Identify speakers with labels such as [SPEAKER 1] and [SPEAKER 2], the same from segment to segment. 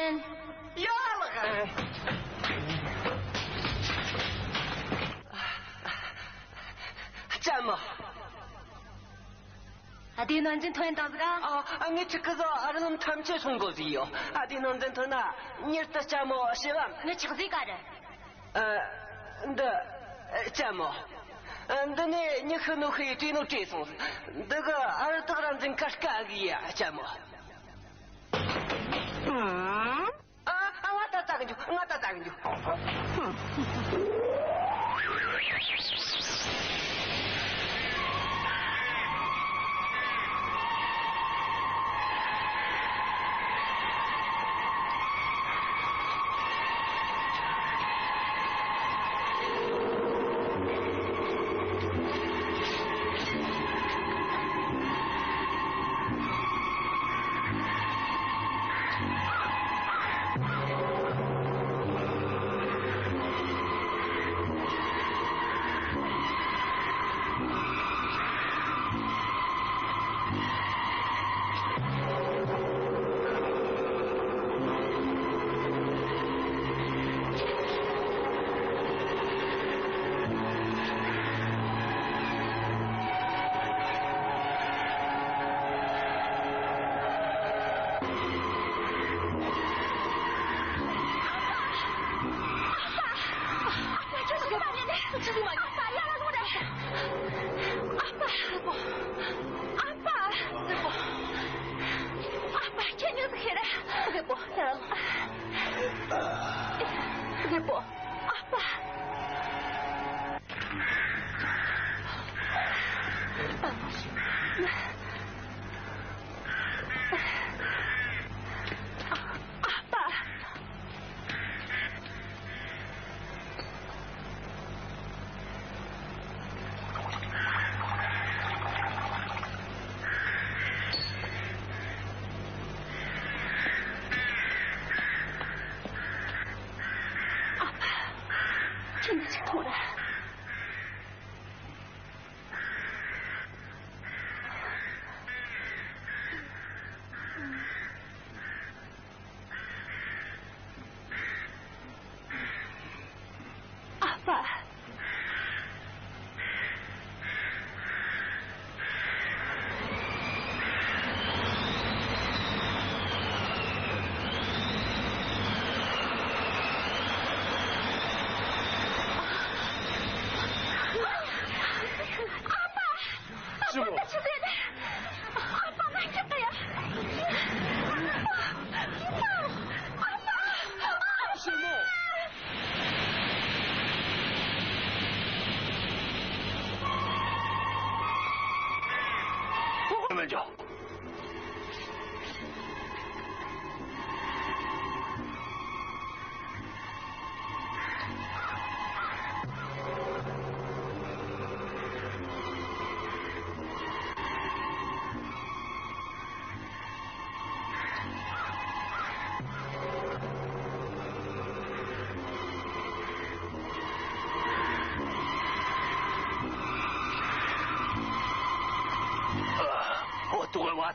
[SPEAKER 1] 人。
[SPEAKER 2] 要了个。怎么？
[SPEAKER 1] 어디 논쟁터엔 떠들어?
[SPEAKER 2] 아니 그저 아르는 탐체 송거지요. 아디 논쟁터나 니르타 자모 시람.
[SPEAKER 1] 너 지금 가래?
[SPEAKER 2] 근데 자모. 근데 니 그노 그 뒤노 뒤송. 내가 아르다란 좀 가스가기야 자모. 왔다 작은주. 왔다 작은주.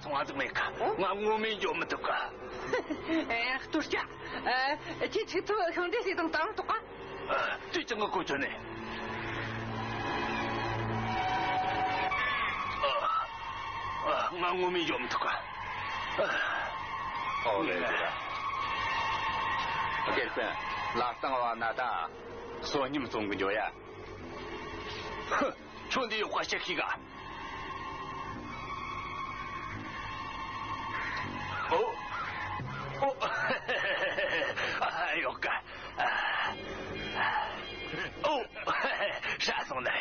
[SPEAKER 3] 从阿子没看，我们就没得个。
[SPEAKER 2] 哎，都是这，这头兄弟是当当多啊。
[SPEAKER 3] 最整个过程呢？我们就没得个。
[SPEAKER 4] 哦，对对了。先生，拉上话那大，说你们中个脚呀？
[SPEAKER 3] 哼，兄弟有话先去个。哎呦干！啥送的？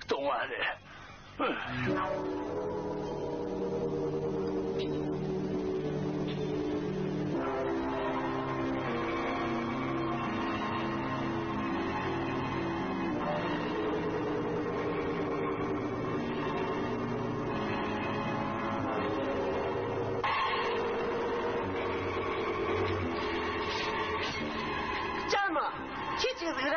[SPEAKER 3] 懂啊的。
[SPEAKER 2] 这个人。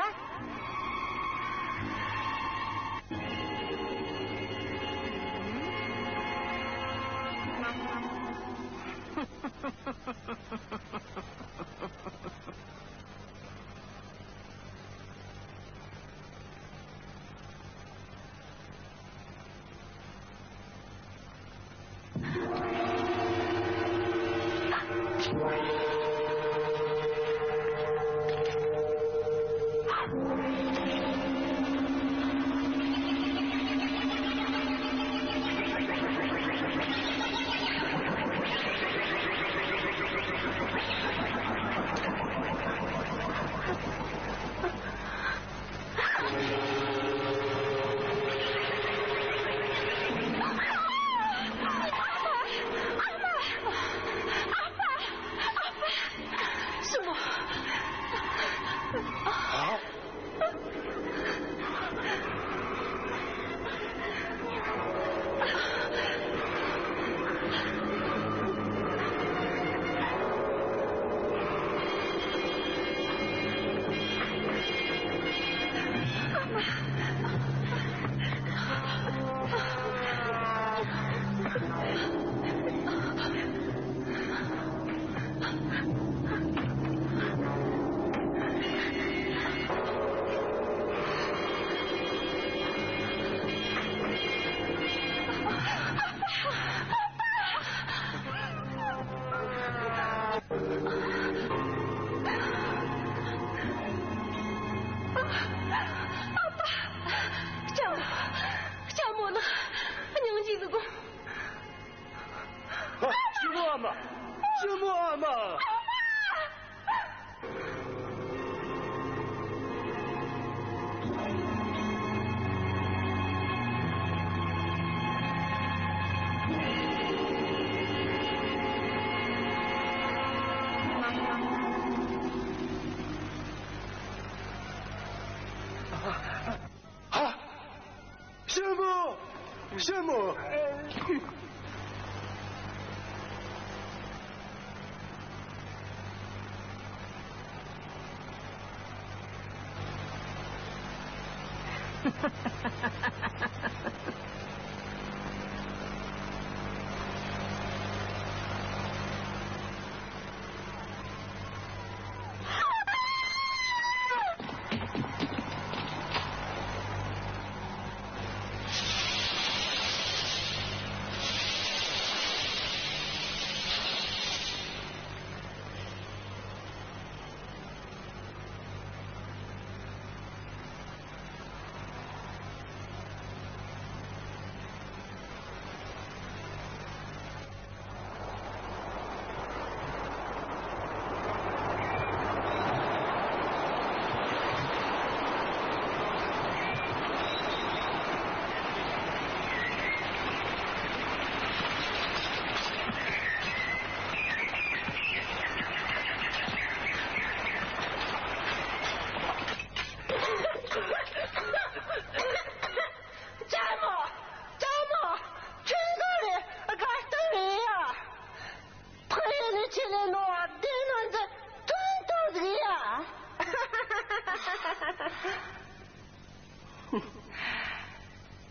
[SPEAKER 5] 什么？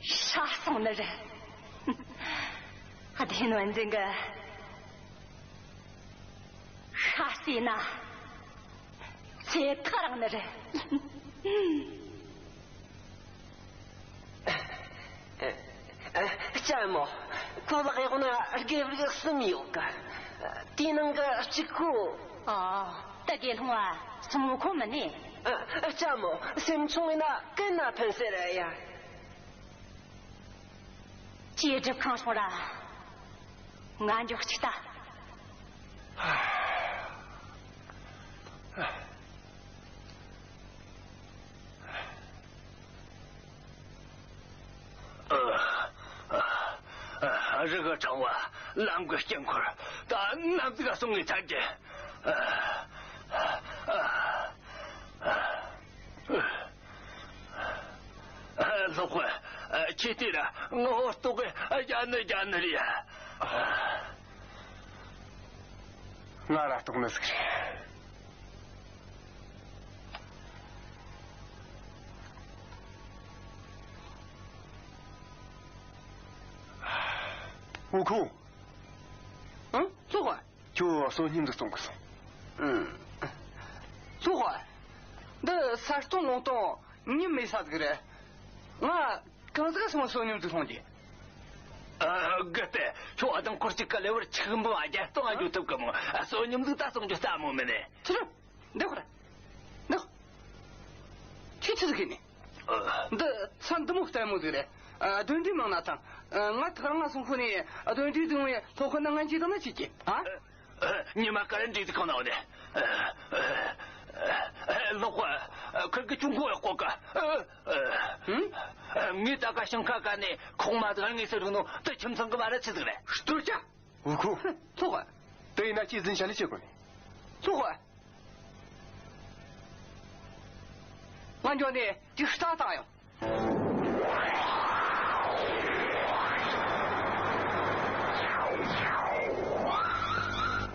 [SPEAKER 1] 傻怂的人，还听论这个哈西娜，最特朗的人。
[SPEAKER 2] Чамо, кулаги гуна гевлиг смилка. Тинанга чику.
[SPEAKER 1] та길홍아, 스무코만이.
[SPEAKER 2] Чамо, 셈총이나 끝나 펜세라야.
[SPEAKER 1] 接着看说了，俺就去打。
[SPEAKER 3] 这个长官，难怪辛苦，但俺这个送给参见。老会，去对了，我都给家里。
[SPEAKER 5] 나라 동네스키. 悟空，
[SPEAKER 2] 做伙。
[SPEAKER 5] 就说你们的送不送？
[SPEAKER 2] 做伙。那30多弄到你没啥子个嘞？我刚这个什么时候你们这同的？
[SPEAKER 3] 그때 좋아하던 고르치깔래 우리 지금 뭐 아냐 똥아 유튜브 뭐 손님들 다 송조 싸먹네
[SPEAKER 2] 그래 내가 치치즈기니 너 산도 먹다 뭐 그래 돈디만 나타 나 그런 송훈이 돈디 등에 도커난 건 지도나 지지
[SPEAKER 3] 니마 까는 디스코 나오네 너과 그렇게 중국어 꼬까 미다가 생각하네 콩마드는 게 서로노 또 점성금 알아치지 그래
[SPEAKER 5] что悟空，
[SPEAKER 2] 做伙
[SPEAKER 5] 对那几人下的结果呢？
[SPEAKER 2] 做伙俺觉得就是啥大呀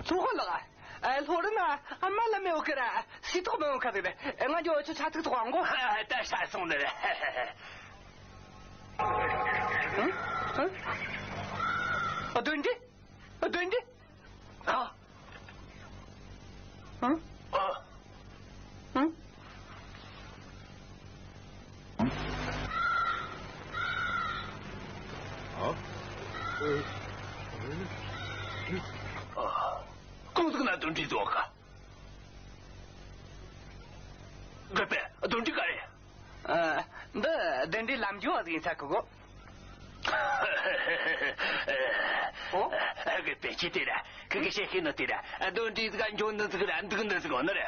[SPEAKER 2] 做伙了啊老人呐，俺买了没有给了，谁都没有看对不对？俺就去查这个广告，
[SPEAKER 3] 带啥送的嘞？
[SPEAKER 2] 对的，对的，啊，
[SPEAKER 3] 公司那东西做个，这边东西干嘞？
[SPEAKER 2] 那东西làm gì vậy sao cô?
[SPEAKER 3] 그 배치대라 그게 시키노대라 돈디가 좋는 그래 안 듣는 데서 오늘에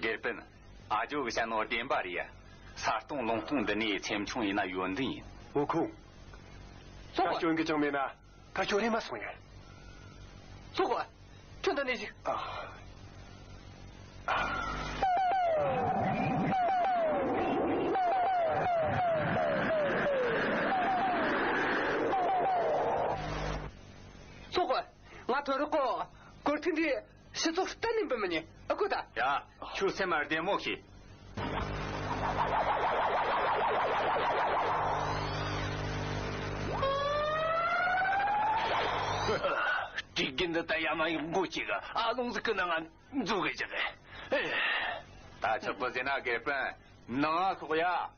[SPEAKER 4] 게르펜 아주 그냥 덴바리야 사동 롱동의 챔충이나 유언등이
[SPEAKER 5] 悟空，他就应该证明呢，他叫你们送人。
[SPEAKER 2] 做过，真的那些做过，我头了个，过天的是做单人本么呢？够的。
[SPEAKER 4] 야, 출세말 대목이.
[SPEAKER 3] 디긴다 야마이 무지가 아동스 그나간 누가 저래?
[SPEAKER 4] 다 접어지나 게르펜 너가 그거야.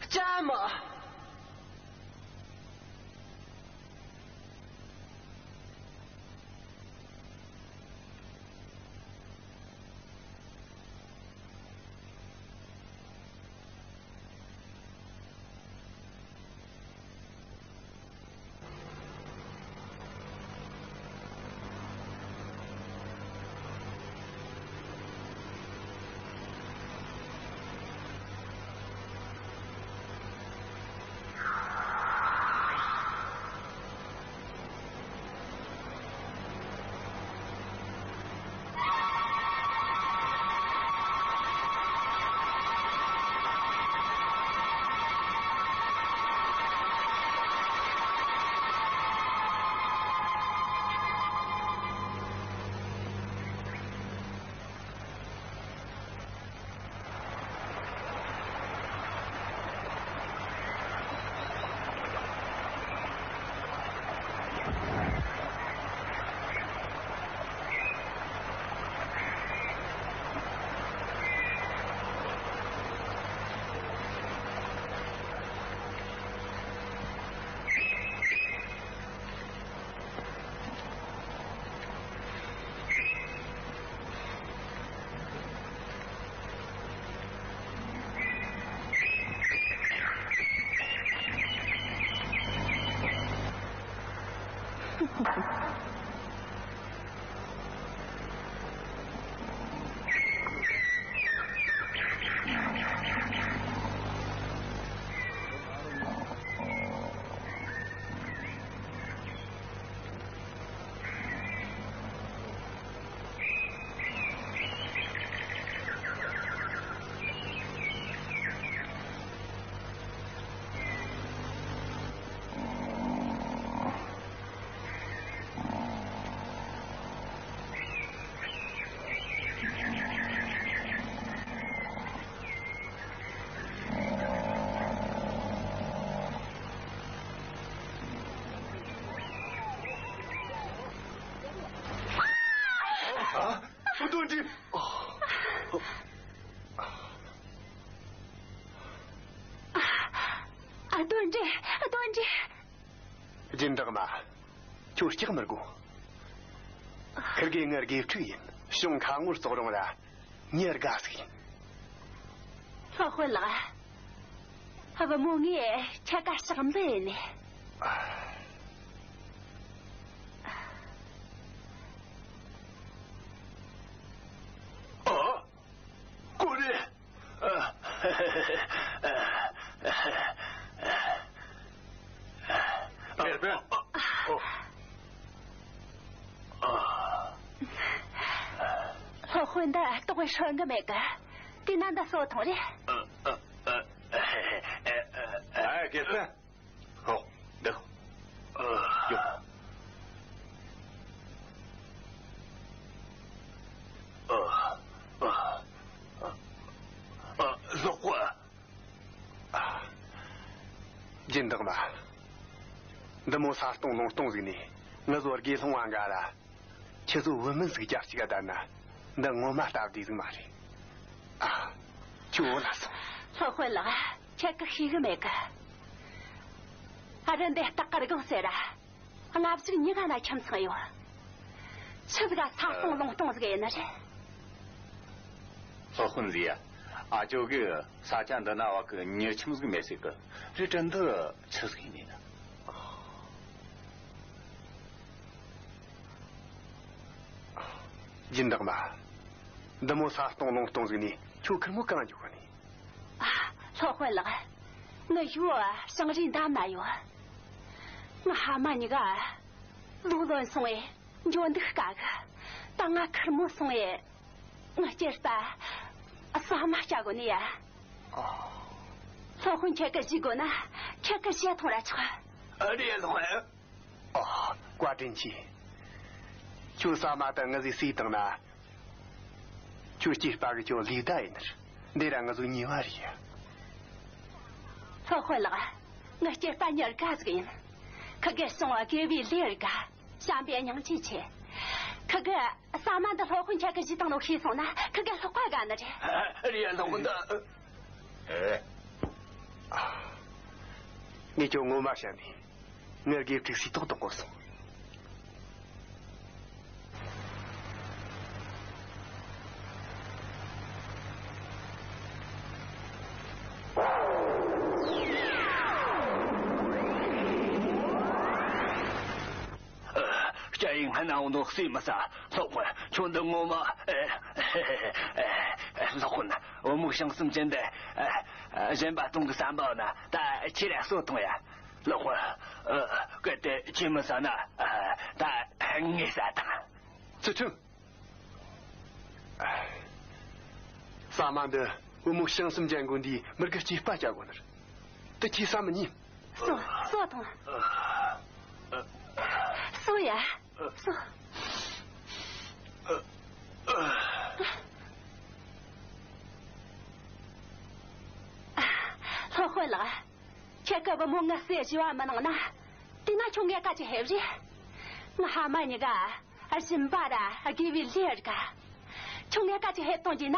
[SPEAKER 2] 짜마.
[SPEAKER 1] 段这。
[SPEAKER 5] 真的嘛，就是这么个。可给我给注意，胸腔我做中了，你也干死。
[SPEAKER 1] 老会了，还不梦夜才干什么呢？
[SPEAKER 3] 过来，
[SPEAKER 5] 别别，
[SPEAKER 1] 老混的都会说个没个，对男的说同的。
[SPEAKER 5] 哎，给分，好，得，有。
[SPEAKER 3] 老伙，
[SPEAKER 5] 真的嘛？那么啥东西呢？我说给从王家了，其实我们是家几个单呢，那我妈打的是嘛的？就我那说。
[SPEAKER 1] 老会了，这个黑个没个，人家大家的公司了，俺不是你看那强成哟，这是个啥东西个那是？
[SPEAKER 4] 老混子呀，就个啥讲的那话个，你亲自个没这个，这真的吃死你呢。
[SPEAKER 5] 真的嘛？那么啥东西呢？就看我刚就说呢。
[SPEAKER 1] 老会了，我有上个人大没有，我还骂你个路人送哎，你就那个干个，当俺看没送哎，我就是把啥嘛下过你呀？老混这个几个呢？这个些同来吃。
[SPEAKER 3] 你老混？
[SPEAKER 5] 挂真气，就啥嘛的我是谁等呢？就78个叫李大爷那是，那两个就你娃里。
[SPEAKER 1] 老会了，我这把你儿干这个人，可给送我给为里儿干，想别娘亲戚，可给啥嘛的老混这个是当了黑送呢？可给老怪干的这。
[SPEAKER 3] 你老混的。
[SPEAKER 5] 你叫我妈想的，我给这些都我送。
[SPEAKER 3] 这应该拿我弄谁么啥？老混，穷的我嘛，老混呐，我们想什么简单？人把东个三包呢，但起来说动呀。老混，个的基本上呢，但你啥的？
[SPEAKER 5] 这成。啥嘛的，我们想什么讲过的，没个几发讲过的，这几啥么你？
[SPEAKER 1] 说动。说呀。说，老会了，这个不忙我写句话么能呢？对那穷人家就还不是？我还买你个，新把的给为脸个，穷人家就还懂的呢，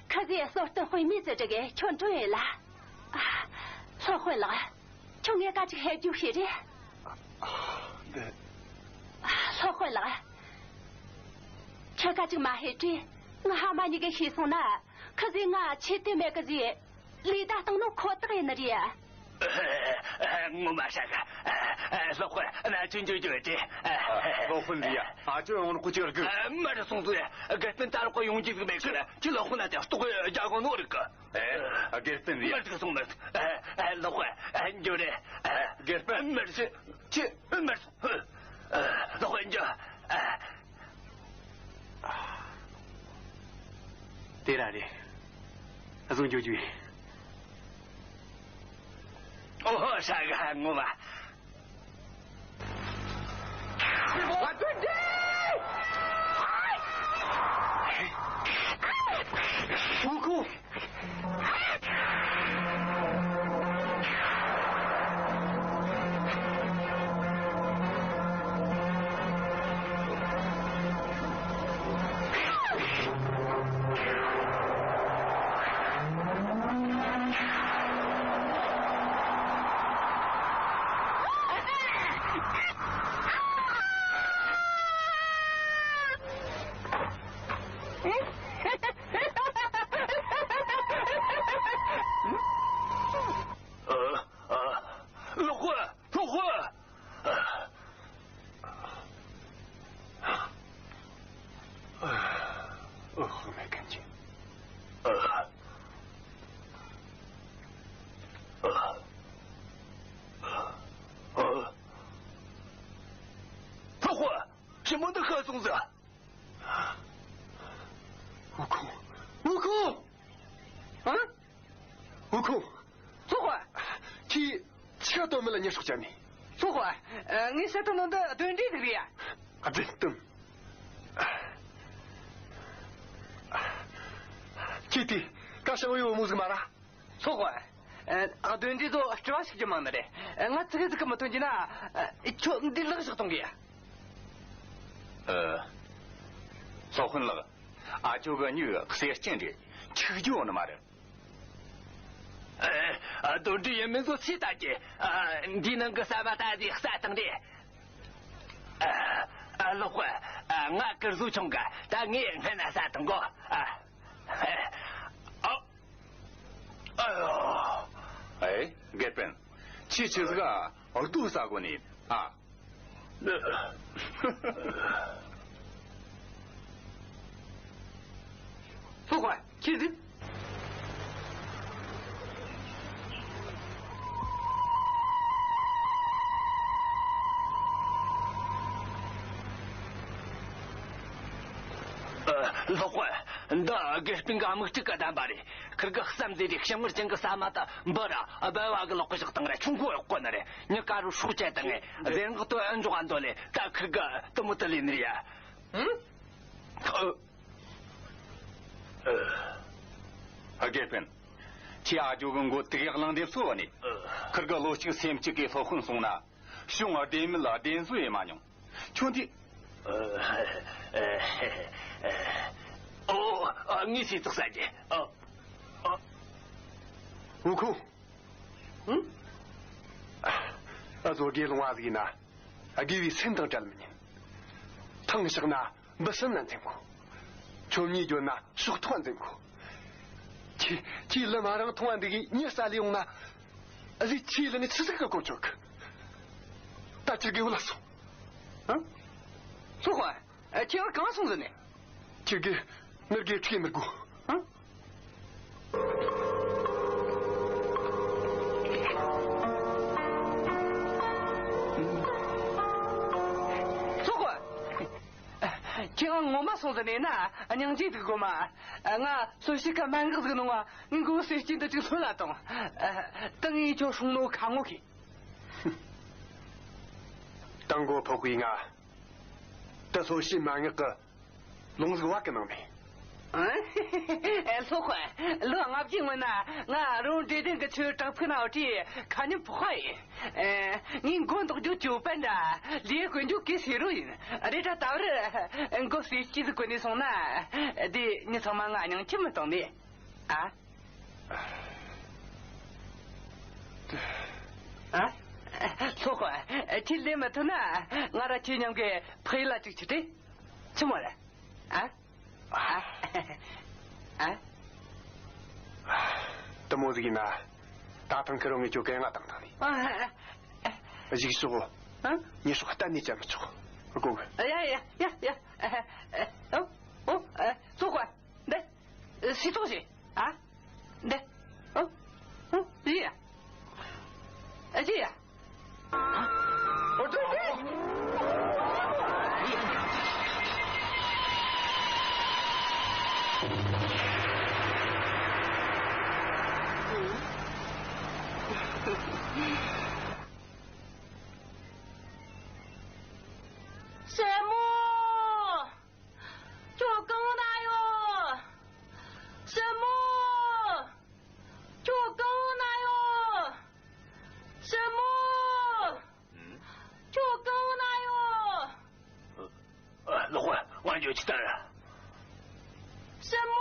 [SPEAKER 1] 可是也说等会面子这个全对了，老会了，穷人家就还就是的。老会了，这个就蛮黑的，我还买你个黑松呢，可是我去对面个人，李大东弄可得那里。
[SPEAKER 3] 我马上个，老混，那真就的，
[SPEAKER 5] 老混的呀，就我估计了个。
[SPEAKER 3] 没得送走呀，给分大了会用这个没去了，就老混那点都会加工弄这个。
[SPEAKER 5] 给分的呀，
[SPEAKER 3] 没这个送的，老混，你就的，
[SPEAKER 5] 给分
[SPEAKER 3] 没得去，没得。老混你就，
[SPEAKER 5] 对了的，宋九局。
[SPEAKER 3] 啥个我嘛？我对的。
[SPEAKER 5] 不哭。
[SPEAKER 3] 老虎，老虎，
[SPEAKER 5] 后面赶紧。
[SPEAKER 3] 老虎，什么的何种子？
[SPEAKER 5] 悟空，悟空，
[SPEAKER 2] 啊？
[SPEAKER 5] 悟空，
[SPEAKER 2] 说话，
[SPEAKER 5] 吃到没了？你说讲你。
[SPEAKER 2] 说话，你是等的对这个呀？
[SPEAKER 5] 啊，对，等。弟弟，刚才我有么子嘛啦？
[SPEAKER 2] 说话，对这个主要是什么的嘞？我这个么东西呢？就你那个是东西。
[SPEAKER 4] 少混了，啊，就个女的谁见的，吃酒呢嘛的。
[SPEAKER 3] 都这也没做其他的，你能个三把大的三等的，老虎，我跟住穷个，但你很难三等过，
[SPEAKER 4] 改本，其实这个耳朵啥过呢？啊，
[SPEAKER 2] 说话，其实。
[SPEAKER 3] 老虎，那个兵刚们这个单把的，可个三子的，像我这个三马的，不啦，白话个老虎是等来，中国过那嘞，你假如暑假等哎，人个都安装多嘞，但可个都没得理你呀，
[SPEAKER 4] 改本，其他就跟我这个浪的说呢，可个老几三几个发混送了，熊儿点没了点水嘛呢，兄弟。你是做啥的？
[SPEAKER 5] 悟空，做给龙娃子呢，给3当真了呢，唐时呢不是难听过，从你就呢说团真过，去了马上团的你啥利用呢？去了你吃这个过去去，大家给我了说，
[SPEAKER 2] 说话，今儿刚送的呢。
[SPEAKER 5] 这个那个吹没过，
[SPEAKER 2] 说话，今儿我妈送的呢，娘记得过嘛？我熟悉个蛮个这个弄啊，你给我谁记得就错了懂？等于叫送我看我去。
[SPEAKER 5] 当过破鬼啊，这说是蛮个。龙是我跟侬的。
[SPEAKER 2] 说话，老俺评论呐，俺用这个去找碰到这，看你不会。你广东就9班的，离婚就给谁了人？这到了，我谁记得过你送呢？的，你他妈俺娘这么懂的，啊？说话，今天么头呢？俺这今年给赔了就去的，怎么了？
[SPEAKER 5] 这么子呢？大堂可容易就给我当当的。这个时候，你说单你怎么做？我过去。
[SPEAKER 2] 做quoi？来，谁做谁？啊？来，这样，这样。我对。
[SPEAKER 1] 什么？就跟那哟？什么？就跟那哟？什么？就跟那哟？
[SPEAKER 3] 老虎，我就去等了。
[SPEAKER 1] 什么？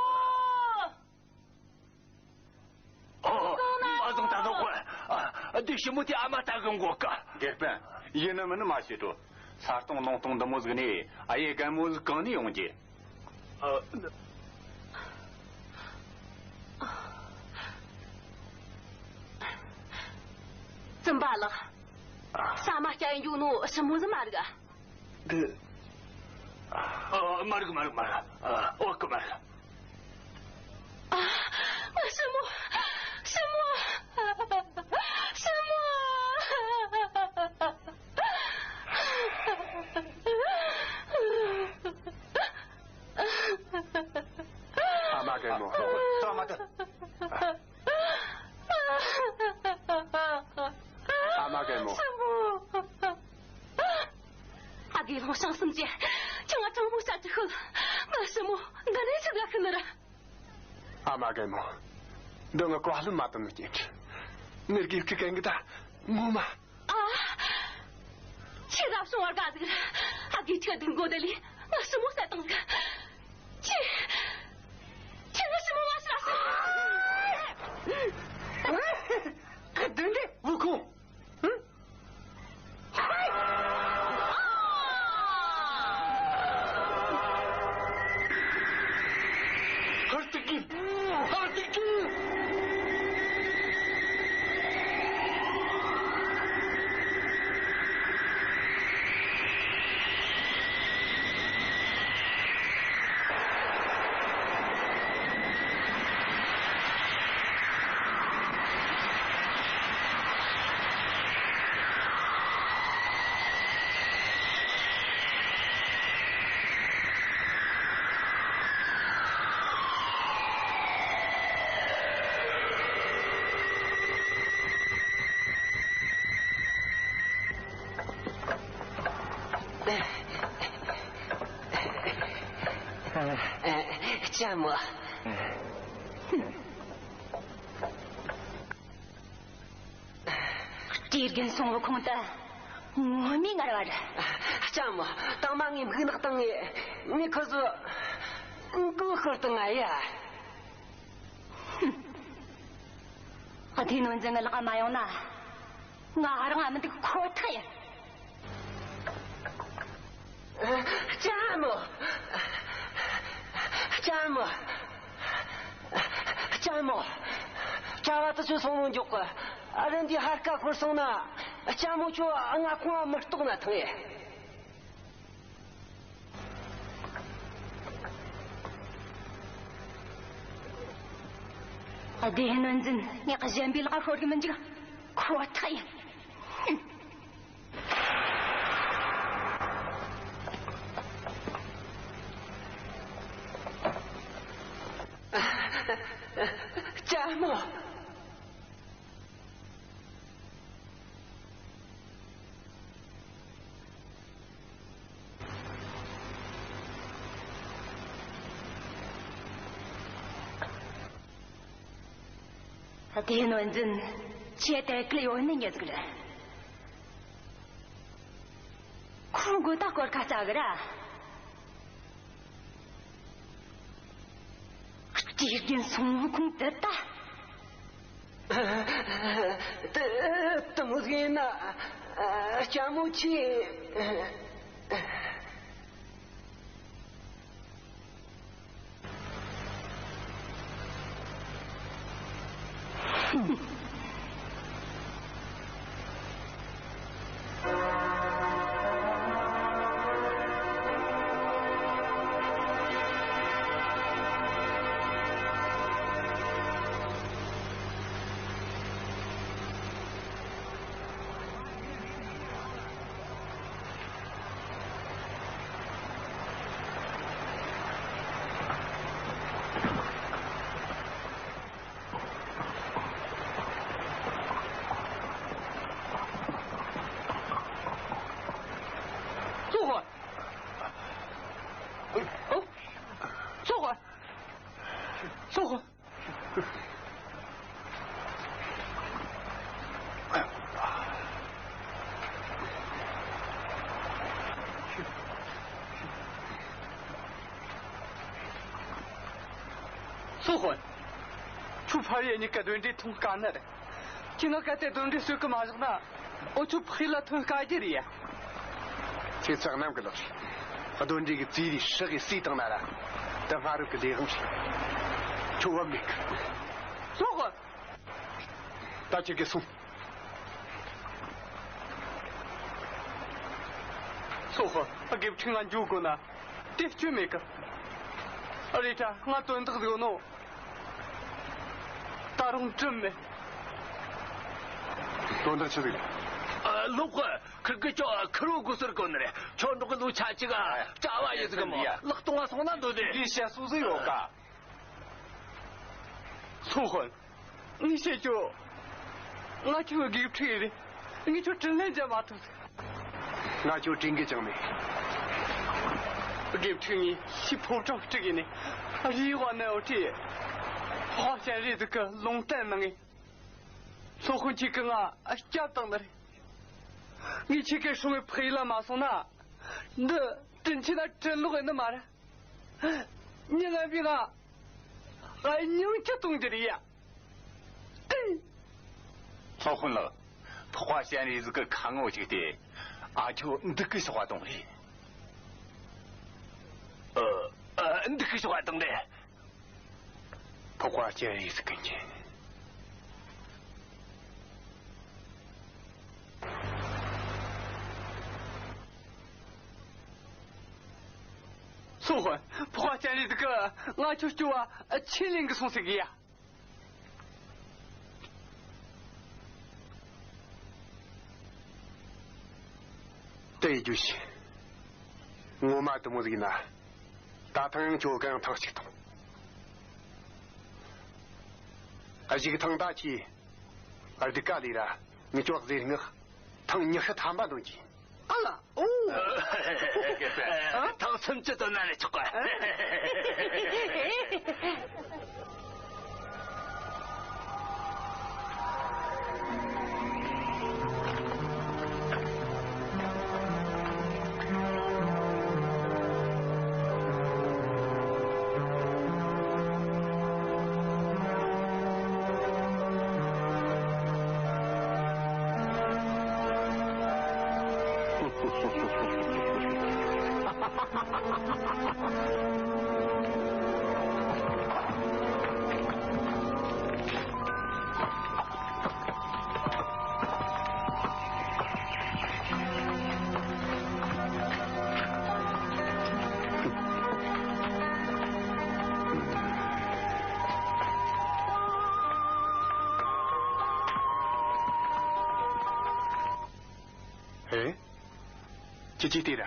[SPEAKER 3] 马总大老虎对什么的阿妈打跟我个？
[SPEAKER 4] 这本也那么那么些多。啥东弄东的么子呢？也干么子刚的用的？
[SPEAKER 1] 这怎么办了？啥嘛家有奴什么子嘛这个？
[SPEAKER 3] 马个，我个马个。
[SPEAKER 1] 啊，什么？
[SPEAKER 5] 阿妈给我，
[SPEAKER 4] 大妈的。
[SPEAKER 5] 阿妈给我。
[SPEAKER 1] 什么？阿给我上生节，叫我丈夫下去喝了，我什么？我那这个可能了。
[SPEAKER 5] 阿妈给我，等我挂了马都没坚持，我给干个大，我嘛。
[SPEAKER 1] 啊！现在说我干这个，阿给这等过的里，我什么在等个？这个什么玩意儿？
[SPEAKER 2] 可等着，悟空。这么，
[SPEAKER 1] 这根孙悟空的，我明个了着。
[SPEAKER 2] 这么，当妈你没那等哎，你可是，够好等哎呀。
[SPEAKER 1] 我听侬这个那个嘛样呢，我让俺们这个可太呀。
[SPEAKER 2] 这么。자마 또 소문 좋고 아른디 할까 벌써나 자모 줘 안가 공아 멀떡나 통해
[SPEAKER 1] 어디에는 진 내가 잼빌가 허리면 지가 코타야
[SPEAKER 2] 자모
[SPEAKER 1] 어디에는 진 제대 끌려오는 녀석이라 그거 다 걸 가자 그라 이긴 손悟空 됐다.
[SPEAKER 2] 또 무슨나 자무치. 소혼 추파리니까 된데 통까나래 지나가 때 돈데 쓸거 맞으나 어쭈 필라 통까지리야
[SPEAKER 5] 제상남 그러 어돈지 그 지리 셔기 시등나라 다바르 그 대응시 조합ник
[SPEAKER 2] 소혼
[SPEAKER 5] 다치게 숨 소호 아게 평안 주고나 대주메가 어리자 나 돈득도노 다른 점에 돈득치리
[SPEAKER 3] 로고 그렇게 저 그러고 쓸 거네. 저놈의 노차지가 짜와야 지금 뭐 럭동아 손안도돼.
[SPEAKER 4] 이시야 수수요가.
[SPEAKER 5] 소호你先就我就给推的你就真来这码头我就真给证明给推你西铺长这个呢离我那有这好像日子个龙蛋们哎说回去跟我家当的你去给说赔了嘛说那那真起来真路那嘛的你那比我还牛这东西的呀
[SPEAKER 4] 操混了，花县里这个看我这的，就你这个是活动的。
[SPEAKER 3] 你这个是活动的。
[SPEAKER 5] 花县里是跟前。说话，花县里这个，我就说前两个送谁个呀？这就是我妈的么子呢？大汤就跟汤系统，而这个汤大气，而这咖喱啦，你做这个汤你还他妈东西？啊啦，哦，
[SPEAKER 3] 汤甚至都拿来吃过。
[SPEAKER 5] 记得了，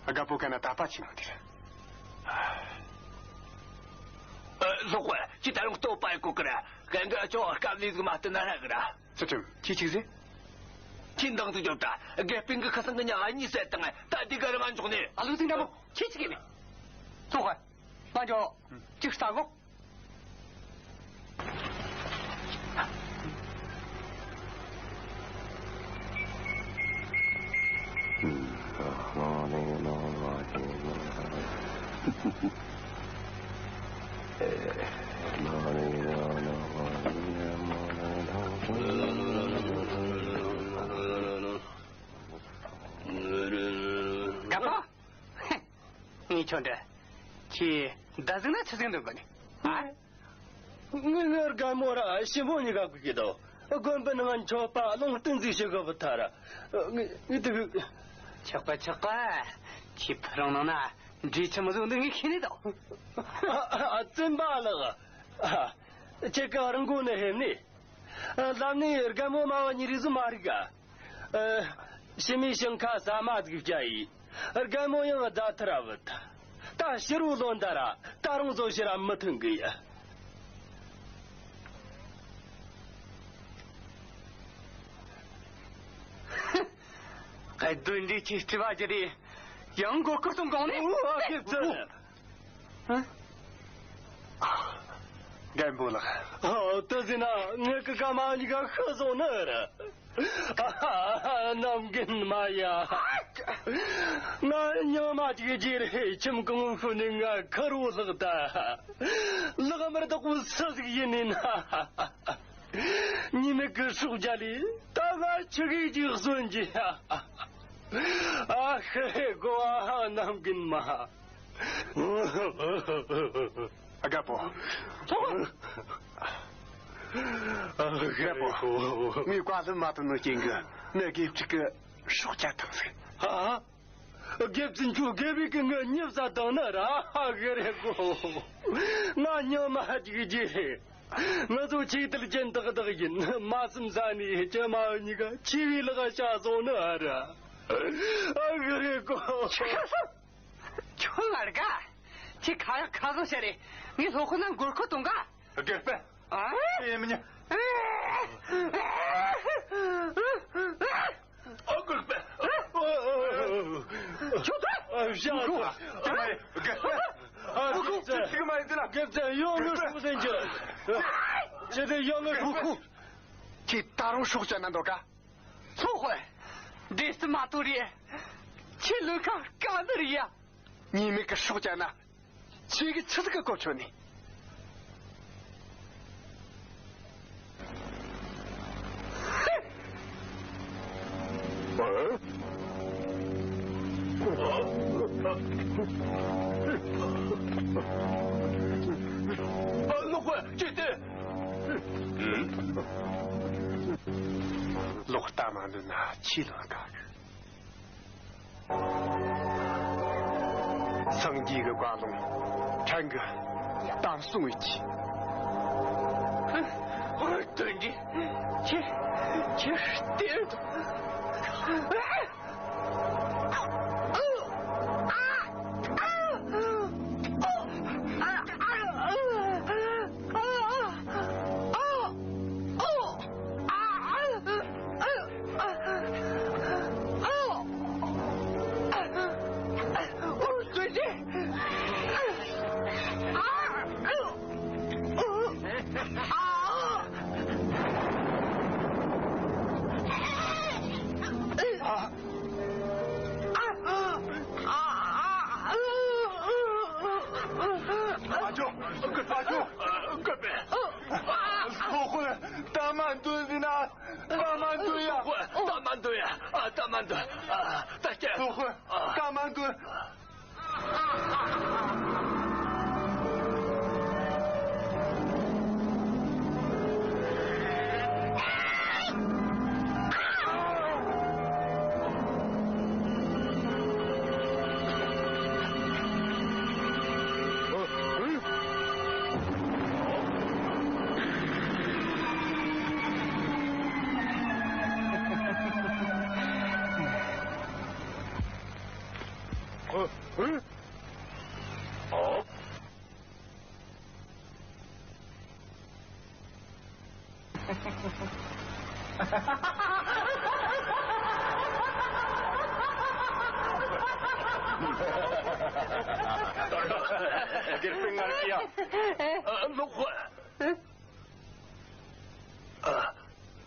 [SPEAKER 5] 俺不跟他打把起弄的了。
[SPEAKER 3] 如果其他人都摆过个了，跟个叫干你这个嘛，等哪来个啦？
[SPEAKER 5] 这种几噻？
[SPEAKER 3] 听当都叫他，给别个看上个娘啊，你才等哎，到底个人安中呢？
[SPEAKER 5] 啊，刘队长不，去给你。坐会，那就就是打工。干嘛？哼，你瞧着，去打针那吃针的个呢？啊？
[SPEAKER 3] 我干么了？媳妇你干不知道？根本那俺瞧把弄等这些个不他了。你这个。
[SPEAKER 2] 吃吧，去普通人呐，这什么时候能给看得到？
[SPEAKER 3] 真罢了啊！这个人过得很呢，咱们干么嘛？你这是嘛的个？什么想看啥嘛的个家意？干么样的特拉不他？但是路乱的啦，大龙做些什么疼个呀？
[SPEAKER 2] 还蹲着去吃吧这里，杨国各种讲呢。
[SPEAKER 3] 我给这，
[SPEAKER 5] 干不了。
[SPEAKER 3] 哦，但是呢，那个干嘛你个喝着那了？那跟妈呀！那娘妈这个节日，怎么功夫能啊？可如那个的，那个没得故事这个原因啊！你们个暑假里，大概去个就算去啊！嘿，哥啊，那跟妈。
[SPEAKER 5] 阿干不？干不？你挂着马都能见个，那个这个暑假堂噻。
[SPEAKER 3] 啊？ 갭진 주 갭이 그거 녀사 떠나라 그래고 나 녀마지지 나도 지들 전다가다긴 마슴산이 저 마은이가 지위를 샤소는 알아 그래고
[SPEAKER 2] 총알가 지 가고셔리 니 소고난 골코동가
[SPEAKER 4] 갭배
[SPEAKER 2] 아
[SPEAKER 4] 예면요 갭배
[SPEAKER 2] 좋다
[SPEAKER 3] 샤소
[SPEAKER 4] 지금 말이 되나
[SPEAKER 3] 갭자 용을 무슨 저 제대 용을 후후
[SPEAKER 5] 지 다른 속자는 너가
[SPEAKER 2] 소회 데스 마토리에 칠루카 까드리야
[SPEAKER 5] 님이 그 속자나 지게 쳐서가 고쳐니落大满的那气了嘎生几个瓜农唱歌当送一起
[SPEAKER 2] 对你这是点的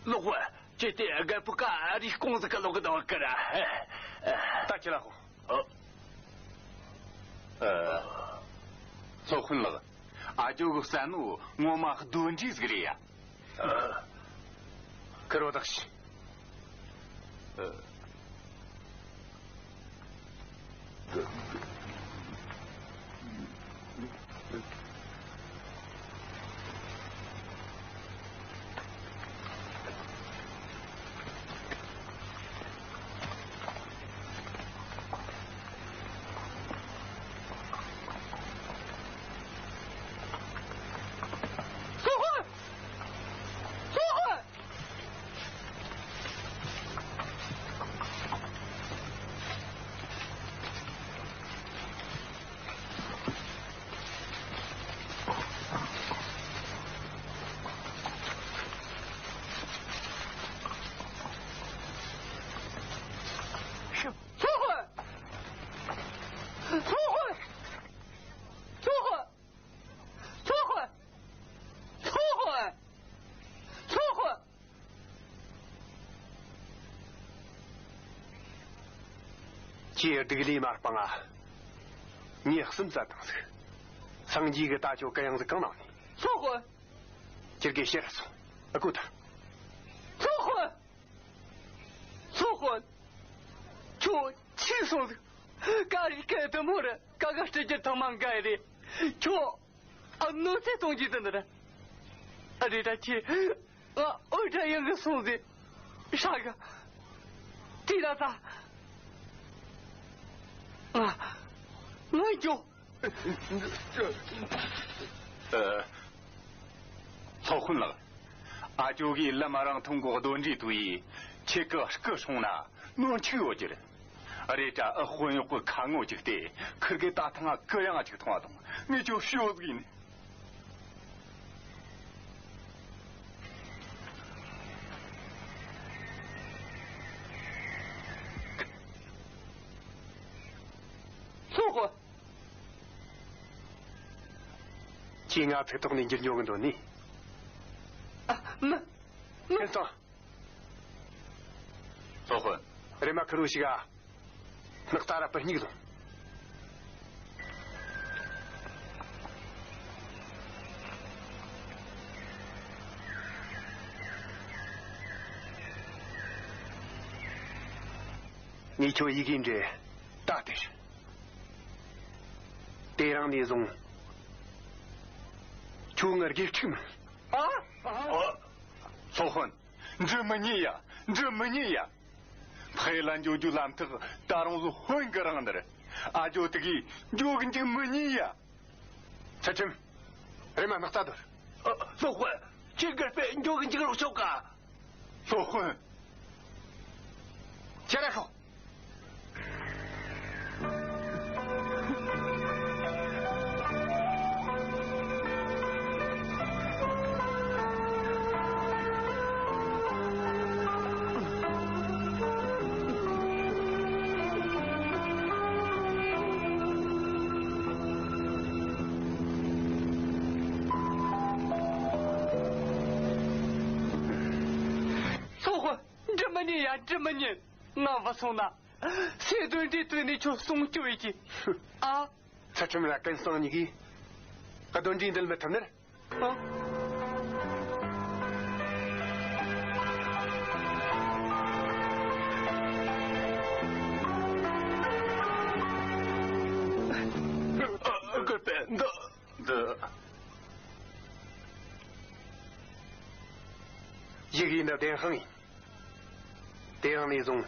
[SPEAKER 3] 陆会，这点个不干，你公司个弄个到个啦？
[SPEAKER 5] 大起来后，
[SPEAKER 4] 做混了，俺就个山路，我妈和多几个哩呀。
[SPEAKER 5] 可罗达西，接这个立马帮啊，你也什么在当时？上几个大球这样子刚闹你，
[SPEAKER 2] 错混，
[SPEAKER 5] 今儿给写了错，够他。
[SPEAKER 2] 错混，错混，就气死了，家里盖的么的，刚刚是这他妈盖的，就弄这东西的呢，这他去，我这样个孙子，啥个？地大啥？我就
[SPEAKER 4] 操混了，阿舅给拉马让通过多日对，这个各种呢，弄去我觉得，而且这混一混看我这个的，可给大堂啊各样啊这个通话动，你就需要给你。
[SPEAKER 2] 错过。
[SPEAKER 5] 今啊，才懂你就用很多你。괜찮아.
[SPEAKER 4] 소훈.
[SPEAKER 5] 레마 크루시가 넉따라 뻔히기도. 니 저 이긴 제 따뜻이. 대랑 니종 중얼 길치면.
[SPEAKER 4] 소훈,这么你呀，排篮就làm thức, ta rong zu huân cái răng đấy, à jo tự kì, jo cái gì mà你呀？
[SPEAKER 5] 차츰, 레마 막다들.
[SPEAKER 3] 소훈, 지금 배 jo cái gì cái lúc cả.
[SPEAKER 4] 소훈,
[SPEAKER 5] 잘해서.
[SPEAKER 2] 这么年，我不送了，谁对你对你就送就一句啊
[SPEAKER 5] 차츰 라깐 써니기 가던진들 메타네
[SPEAKER 3] 그때 너
[SPEAKER 5] 얘기나 대항이 대항이 좀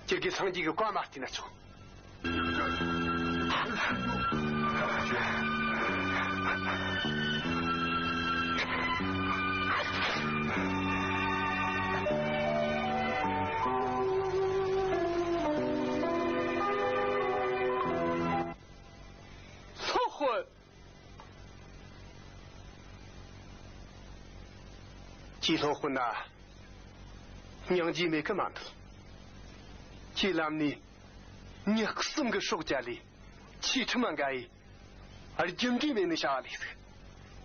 [SPEAKER 5] 저기 상지가 꽈막지나 쳐
[SPEAKER 2] 소혼
[SPEAKER 5] 지소훈아娘没个馒头去làm你你送个手家里去吃满该而经济没那啥里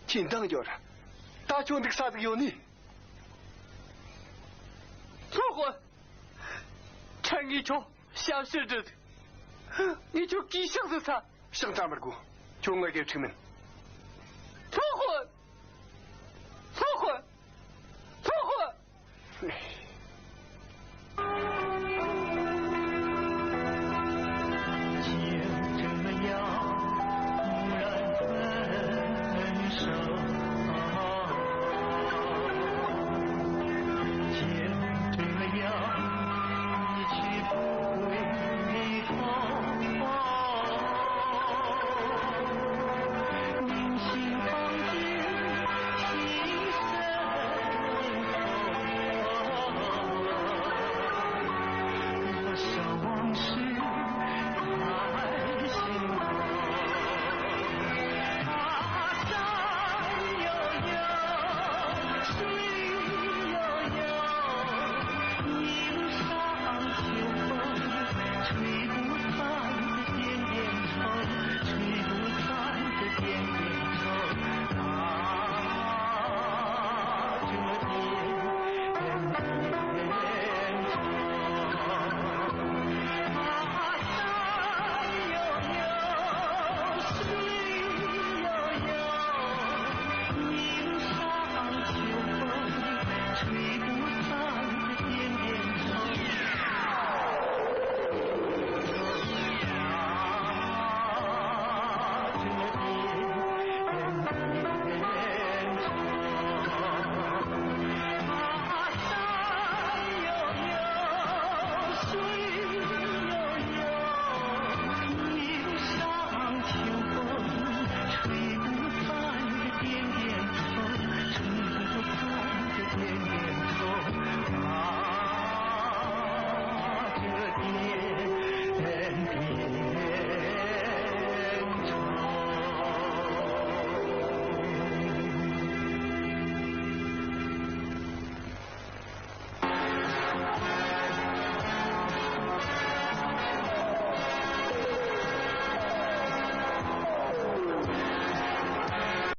[SPEAKER 5] 紧张着大兄弟啥子有你
[SPEAKER 2] 错过趁你就消失着你就给想着他
[SPEAKER 5] 想咋么过就我给出门